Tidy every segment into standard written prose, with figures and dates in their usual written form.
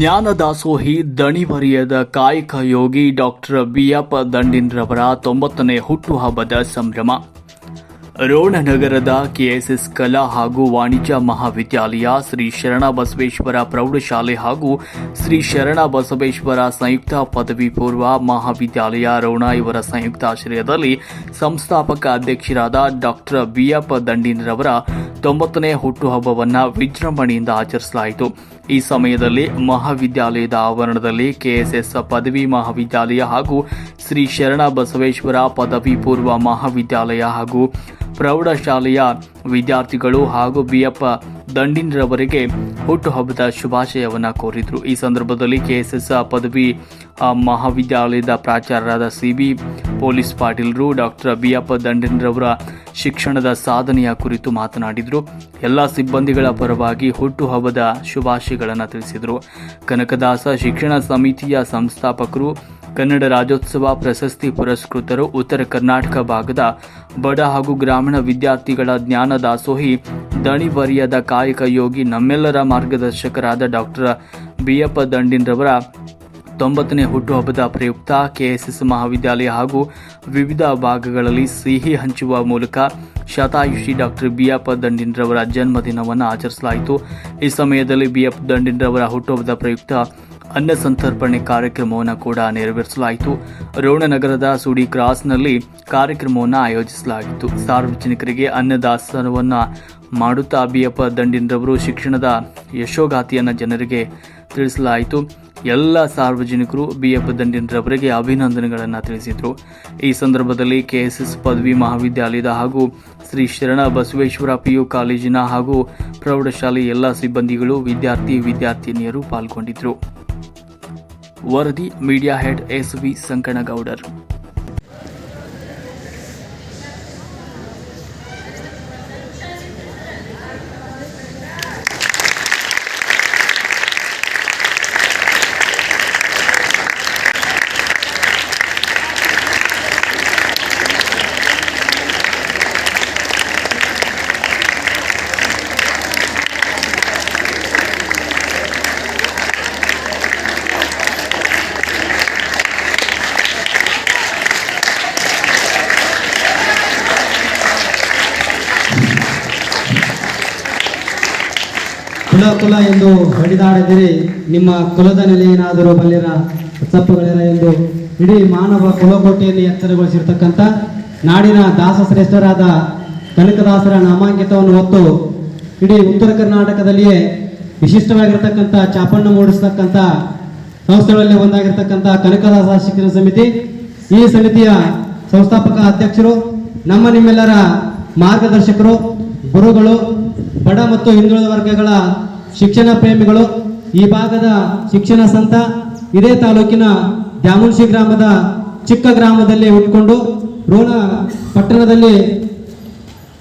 ಜ್ಞಾನದಾಸೋಹಿ ದಣಿವರಿಯದ ಕಾಯಕ ಯೋಗಿ ಡಾಕ್ಟರ್ ಬಿಯಪ್ಪ ದಂಡಿನ್ರವರ 90ನೇ ಹುಟ್ಟುಹಬ್ಬದ ಸಂಭ್ರಮ. ರೋಣನಗರದ ಕೆಎಸ್ಎಸ್ ಕಲಾ ಹಾಗೂ ವಾಣಿಜ್ಯ ಮಹಾವಿದ್ಯಾಲಯ, ಶ್ರೀ ಶರಣಬಸವೇಶ್ವರ ಪ್ರೌಢಶಾಲೆ ಹಾಗೂ ಶ್ರೀ ಶರಣಬಸವೇಶ್ವರ ಸಂಯುಕ್ತ ಪದವಿ ಪೂರ್ವ ಮಹಾವಿದ್ಯಾಲಯ ರೋಣ ಇವರ ಸಂಯುಕ್ತಾಶ್ರಯದಲ್ಲಿ ಸಂಸ್ಥಾಪಕ ಅಧ್ಯಕ್ಷರಾದ ಡಾಕ್ಟರ್ ಬಿಯಪ್ಪ ದಂಡಿನ್ರವರ 90ನೇ ಹುಟ್ಟುಹಬ್ಬವನ್ನು ವಿಜೃಂಭಣೆಯಿಂದ ಆಚರಿಸಲಾಯಿತು. ಈ ಸಮಯದಲ್ಲಿ ಮಹಾವಿದ್ಯಾಲಯದ ಆವರಣದಲ್ಲಿ ಕೆಎಸ್ಎಸ್ ಪದವಿ ಮಹಾವಿದ್ಯಾಲಯ ಹಾಗೂ ಶ್ರೀ ಶರಣಬಸವೇಶ್ವರ ಪದವಿ ಪೂರ್ವ ಮಹಾವಿದ್ಯಾಲಯ ಹಾಗೂ ಪ್ರೌಢಶಾಲೆಯ ವಿದ್ಯಾರ್ಥಿಗಳು ಹಾಗೂ ಬಿಯಪ್ಪ ದಂಡಿನ್ರವರಿಗೆ ಹುಟ್ಟುಹಬ್ಬದ ಶುಭಾಶಯವನ್ನು ಕೋರಿದರು. ಈ ಸಂದರ್ಭದಲ್ಲಿ ಕೆಎಸ್ಎಸ್ ಪದವಿ ಮಹಾವಿದ್ಯಾಲಯದ ಪ್ರಾಚಾರ್ಯರಾದ ಸಿಬಿ ಪೊಲೀಸ್ ಪಾಟೀಲ್ರು ಡಾಕ್ಟರ್ ಬಿಯಪ್ಪ ದಂಡಿನ್ರವರ ಶಿಕ್ಷಣದ ಸಾಧನೆಯ ಕುರಿತು ಮಾತನಾಡಿದರು. ಎಲ್ಲ ಸಿಬ್ಬಂದಿಗಳ ಪರವಾಗಿ ಹುಟ್ಟುಹಬ್ಬದ ಶುಭಾಶಯಗಳನ್ನು ತಿಳಿಸಿದರು. ಕನಕದಾಸ ಶಿಕ್ಷಣ ಸಮಿತಿಯ ಸಂಸ್ಥಾಪಕರು, ಕನ್ನಡ ರಾಜ್ಯೋತ್ಸವ ಪ್ರಶಸ್ತಿ ಪುರಸ್ಕೃತರು, ಉತ್ತರ ಕರ್ನಾಟಕ ಭಾಗದ ಬಡ ಹಾಗೂ ಗ್ರಾಮೀಣ ವಿದ್ಯಾರ್ಥಿಗಳ ಜ್ಞಾನ ದಾಸೋಹಿ ದಣಿವರಿಯದ ಕಾಯಕ ಯೋಗಿ ನಮ್ಮೆಲ್ಲರ ಮಾರ್ಗದರ್ಶಕರಾದ ಡಾಕ್ಟರ್ ಬಿಯಪ್ಪ ದಂಡಿನ್ರವರ 90ನೇ ಹುಟ್ಟುಹಬ್ಬದ ಪ್ರಯುಕ್ತ ಕೆಎಸ್ಎಸ್ ಮಹಾವಿದ್ಯಾಲಯ ಹಾಗೂ ವಿವಿಧ ಭಾಗಗಳಲ್ಲಿ ಸಿಹಿ ಹಂಚುವ ಮೂಲಕ ಶತಾಯುಷಿ ಡಾಕ್ಟರ್ ಬಿಯಪ್ಪ ದಂಡಿನ್ರವರ ಜನ್ಮದಿನವನ್ನು ಆಚರಿಸಲಾಯಿತು. ಈ ಸಮಯದಲ್ಲಿ ಬಿಯಪ್ಪ ದಂಡಿನ್ರವರ ಹುಟ್ಟುಹಬ್ಬದ ಪ್ರಯುಕ್ತ ಅನ್ನ ಸಂತರ್ಪಣೆ ಕಾರ್ಯಕ್ರಮವನ್ನು ಕೂಡ ನೆರವೇರಿಸಲಾಯಿತು. ರೋಣನಗರದ ಸುಡಿ ಕ್ರಾಸ್ನಲ್ಲಿ ಕಾರ್ಯಕ್ರಮವನ್ನು ಆಯೋಜಿಸಲಾಗಿತ್ತು. ಸಾರ್ವಜನಿಕರಿಗೆ ಅನ್ನದಾಸನವನ್ನು ಮಾಡುತ್ತಾ ಬಿಯಪ್ಪ ದಂಡಿನ್ರವರು ಶಿಕ್ಷಣದ ಯಶೋಗಾಥೆಯನ್ನು ಜನರಿಗೆ ತಿಳಿಸಲಾಯಿತು. ಎಲ್ಲ ಸಾರ್ವಜನಿಕರು ಬಿಯಪ್ಪ ದಂಡಿನ್ರವರಿಗೆ ಅಭಿನಂದನೆಗಳನ್ನು ತಿಳಿಸಿದರು. ಈ ಸಂದರ್ಭದಲ್ಲಿ ಕೆಎಸ್ಎಸ್ ಪದವಿ ಮಹಾವಿದ್ಯಾಲಯದ ಹಾಗೂ ಶ್ರೀ ಶರಣ ಬಸವೇಶ್ವರ ಪಿಯು ಕಾಲೇಜಿನ ಹಾಗೂ ಪ್ರೌಢಶಾಲೆ ಎಲ್ಲ ಸಿಬ್ಬಂದಿಗಳು, ವಿದ್ಯಾರ್ಥಿನಿಯರು ಪಾಲ್ಗೊಂಡಿದ್ದರು. ವರದಿ ಮೀಡಿಯಾ ಹೆಡ್ ಎಸ್.ವಿ. ಸಂಕನಗೌಡರ್. ಕುಲ ಎಂದು ಹೊಡೆದಾಡಿದಿರಿ, ನಿಮ್ಮ ಕುಲದ ನೆಲೆಯೇನಾದರೂ ಬಲ್ಲಿರ ತಪ್ಪುಗಳಿರ ಎಂದು ಇಡೀ ಮಾನವ ಕುಲಕೋಟೆಯಲ್ಲಿ ಎತ್ತರಗೊಳಿಸಿರ್ತಕ್ಕಂಥ ನಾಡಿನ ದಾಸಶ್ರೇಷ್ಠರಾದ ಕನಕದಾಸರ ನಾಮಾಂಕಿತವನ್ನು ಹೊತ್ತು ಇಡೀ ಉತ್ತರ ಕರ್ನಾಟಕದಲ್ಲಿಯೇ ವಿಶಿಷ್ಟವಾಗಿರ್ತಕ್ಕಂಥ ಚಾಪಣ್ಣ ಮೂಡಿಸ್ತಕ್ಕಂಥ ಸಂಸ್ಥೆಗಳಲ್ಲಿ ಒಂದಾಗಿರ್ತಕ್ಕಂಥ ಕನಕದಾಸ ಶಿಕ್ಷಣ ಸಮಿತಿ, ಈ ಸಮಿತಿಯ ಸಂಸ್ಥಾಪಕ ಅಧ್ಯಕ್ಷರು, ನಿಮ್ಮೆಲ್ಲರ ಮಾರ್ಗದರ್ಶಕರು, ಗುರುಗಳು, ಬಡ ಮತ್ತು ಹಿಂದುಳಿದ ವರ್ಗಗಳ ಶಿಕ್ಷಣ ಪ್ರೇಮಿಗಳು, ಈ ಭಾಗದ ಶಿಕ್ಷಣ ಸಂತ, ಇದೇ ತಾಲೂಕಿನ ದ್ಯಾಮುನ್ಶಿ ಗ್ರಾಮದ ಚಿಕ್ಕ ಗ್ರಾಮದಲ್ಲಿ ಹುಟ್ಟುಕೊಂಡು ರೋಣ ಪಟ್ಟಣದಲ್ಲಿ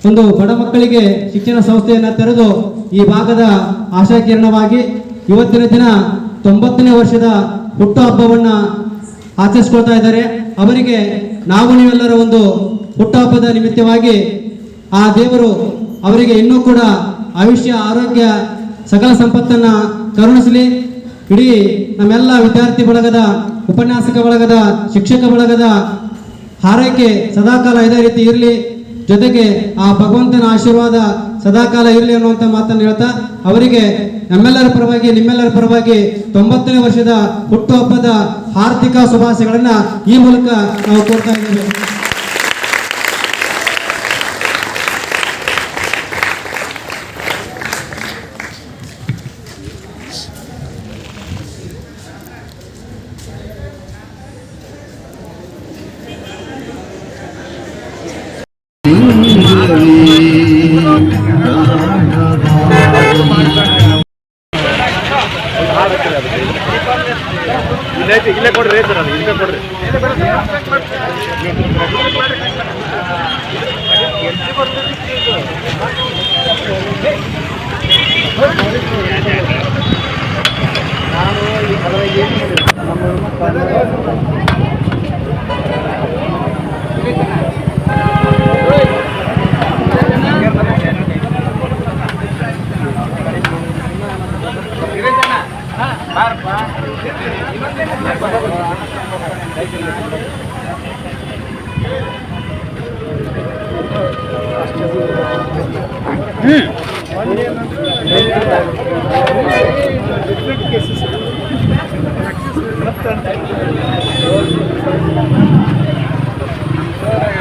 ಒಂದು ಬಡ ಮಕ್ಕಳಿಗೆ ಶಿಕ್ಷಣ ಸಂಸ್ಥೆಯನ್ನು ತೆರೆದು ಈ ಭಾಗದ ಆಶಾಕಿರಣವಾಗಿ ಇವತ್ತಿನ ದಿನ 90ನೇ ವರ್ಷದ ಹುಟ್ಟುಹಬ್ಬವನ್ನು ಆಚರಿಸ್ಕೊಳ್ತಾ ಇದ್ದಾರೆ. ಅವರಿಗೆ ನೀವೆಲ್ಲರ ಒಂದು ಹುಟ್ಟುಹಬ್ಬದ ನಿಮಿತ್ತವಾಗಿ ಆ ದೇವರು ಅವರಿಗೆ ಇನ್ನೂ ಕೂಡ ಆಯುಷ್ಯ, ಆರೋಗ್ಯ, ಸಕಲ ಸಂಪತ್ತನ್ನು ಕರುಣಿಸಲಿ. ಇಡೀ ನಮ್ಮೆಲ್ಲ ವಿದ್ಯಾರ್ಥಿ ಬಳಗದ, ಉಪನ್ಯಾಸಕ ಬಳಗದ, ಶಿಕ್ಷಕ ಬಳಗದ ಹಾರೈಕೆ ಸದಾಕಾಲ ಇದೇ ರೀತಿ ಇರಲಿ, ಜೊತೆಗೆ ಆ ಭಗವಂತನ ಆಶೀರ್ವಾದ ಸದಾಕಾಲ ಇರಲಿ ಅನ್ನುವಂಥ ಮಾತನ್ನು ಹೇಳ್ತಾ ಅವರಿಗೆ ನಮ್ಮೆಲ್ಲರ ಪರವಾಗಿ, ನಿಮ್ಮೆಲ್ಲರ ಪರವಾಗಿ 90ನೇ ವರ್ಷದ ಹುಟ್ಟುಹಬ್ಬದ ಹಾರ್ದಿಕ ಶುಭಾಶಯಗಳನ್ನು ಈ ಮೂಲಕ ನಾವು ಕೊಡ್ತಾ ಇದ್ದೇವೆ. ಇಲ್ಲೇ ಕೊಡ್ರಿ ಸರ್, ಅದು ಇಲ್ಲೇ ಕೊಡ್ರಿ. ನಾನು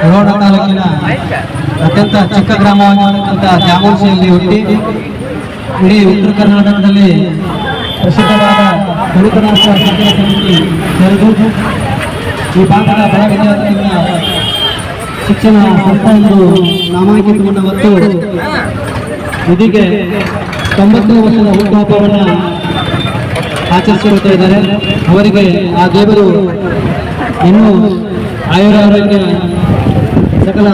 ರೋಣ ತಾಲೂಕಿನ ಅತ್ಯಂತ ಚಿಕ್ಕ ಗ್ರಾಮವಾಗಿರತಕ್ಕಂಥ ದ್ಯಾಮೋಶಿಯಲ್ಲಿ ಹುಟ್ಟಿ ಇಡೀ ಉತ್ತರ ಕರ್ನಾಟಕದಲ್ಲಿ ಪ್ರಸಿದ್ಧವಾದ ದಲಿತ ರಾಷ್ಟ್ರ ಶಿಕ್ಷಣ ಸಮಿತಿ ತೆರೆದು ಈ ಭಾಗದ ಬಡ ವಿದ್ಯಾರ್ಥಿಗಳ ಶಿಕ್ಷಣ ಸಂಸ್ಥೆ ಎಂದು ನಾಮಾಂಕಿತವನ್ನು ಹೊತ್ತು ಇದೀಗೆ 90 ವರ್ಷದ ಹುಟ್ಟುಹಬ್ಬವನ್ನು ಆಚರಿಸಿಕೊಳ್ತಾ ಇದ್ದಾರೆ. ಅವರಿಗೆ ಆ ದೇವರು ಇನ್ನೂ ಆಯುರಾರೋಗ್ಯ ಸಕಲ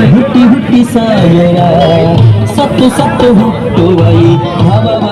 ಹುಟ್ಟಿ ಹುಟ್ಟಿ ಸಾಯರ ಸತ್ತು ಸತ್ತು ಹುಟ್ಟುವ ಈ ಭಾವವ